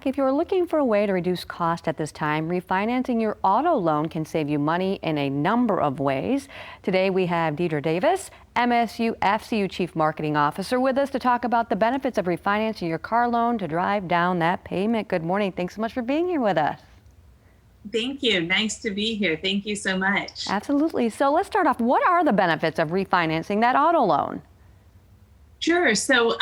back. If you're looking for a way to reduce cost at this time, refinancing your auto loan can save you money in a number of ways. Today we have Deidre Davis, MSUFCU Chief Marketing Officer, with us to talk about the benefits of refinancing your car loan to drive down that payment. Good morning. Thanks so much for being here with us. Thank you. Nice to be here. Thank you so much. Absolutely. So let's start off. What are the benefits of refinancing that auto loan? Sure. So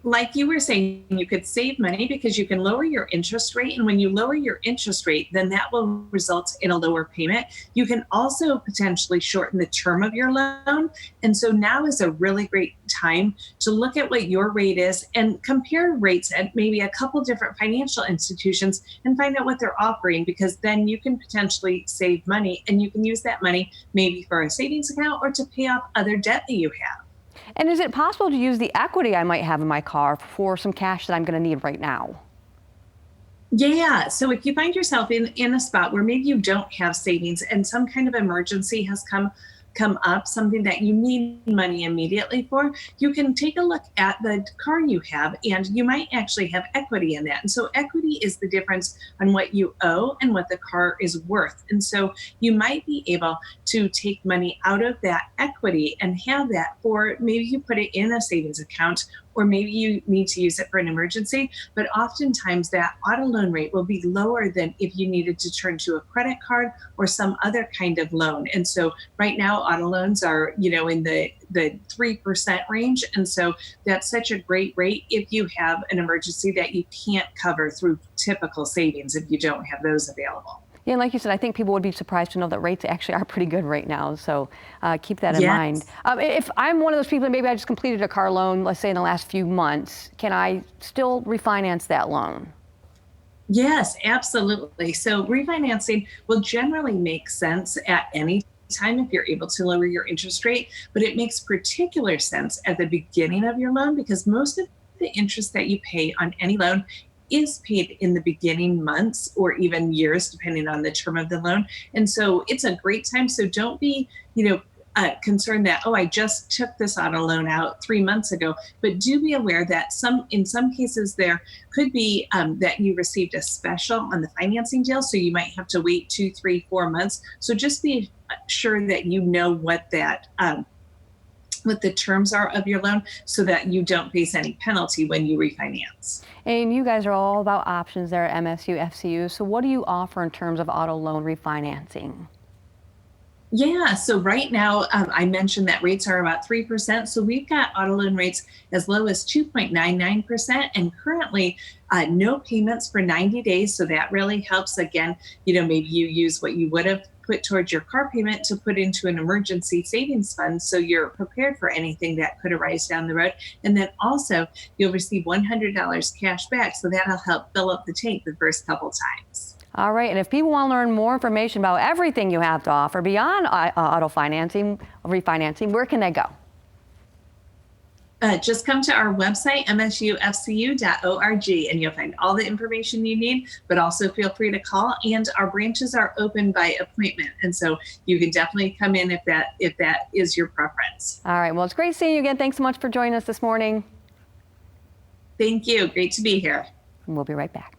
like you were saying, you could save money because you can lower your interest rate. And when you lower your interest rate, then that will result in a lower payment. You can also potentially shorten the term of your loan. And so now is a really great time to look at what your rate is and compare rates at maybe a couple different financial institutions and find out what they're offering, because then you can potentially save money and you can use that money maybe for a savings account or to pay off other debt that you have. And is it possible to use the equity I might have in my car for some cash that I'm going to need right now? Yeah. So if you find yourself in a spot where maybe you don't have savings and some kind of emergency has come up, something that you need money immediately for, you can take a look at the car you have, and you might actually have equity in that. And so equity is the difference on what you owe and what the car is worth. And so you might be able to take money out of that equity and have that for, maybe you put it in a savings account, or maybe you need to use it for an emergency. But oftentimes that auto loan rate will be lower than if you needed to turn to a credit card or some other kind of loan. And so right now auto loans are, in the 3% range. And so that's such a great rate if you have an emergency that you can't cover through typical savings if you don't have those available. Yeah, and like you said, I think people would be surprised to know that rates actually are pretty good right now. So keep that in mind. If I'm one of those people that maybe I just completed a car loan, let's say in the last few months, can I still refinance that loan? Yes, absolutely. So refinancing will generally make sense at any time if you're able to lower your interest rate, but it makes particular sense at the beginning of your loan, because most of the interest that you pay on any loan is paid in the beginning months or even years, depending on the term of the loan. And so it's a great time. So don't be, concerned that, I just took this auto loan out 3 months ago, but do be aware that in some cases there could be that you received a special on the financing deal. So you might have to wait 2, 3, 4 months. So just be sure that you know what the terms are of your loan, so that you don't face any penalty when you refinance. And you guys are all about options there at MSUFCU. So what do you offer in terms of auto loan refinancing? Yeah, so right now, I mentioned that rates are about 3%. So we've got auto loan rates as low as 2.99%, and currently no payments for 90 days. So that really helps. Again, maybe you use what you would have put towards your car payment to put into an emergency savings fund, so you're prepared for anything that could arise down the road. And then also you'll receive $100 cash back. So that'll help fill up the tank the first couple times. All right, and if people want to learn more information about everything you have to offer beyond auto financing, refinancing, where can they go? Just come to our website, msufcu.org, and you'll find all the information you need, but also feel free to call, and our branches are open by appointment. And so you can definitely come in if that is your preference. All right, well, it's great seeing you again. Thanks so much for joining us this morning. Thank you. Great to be here. And we'll be right back.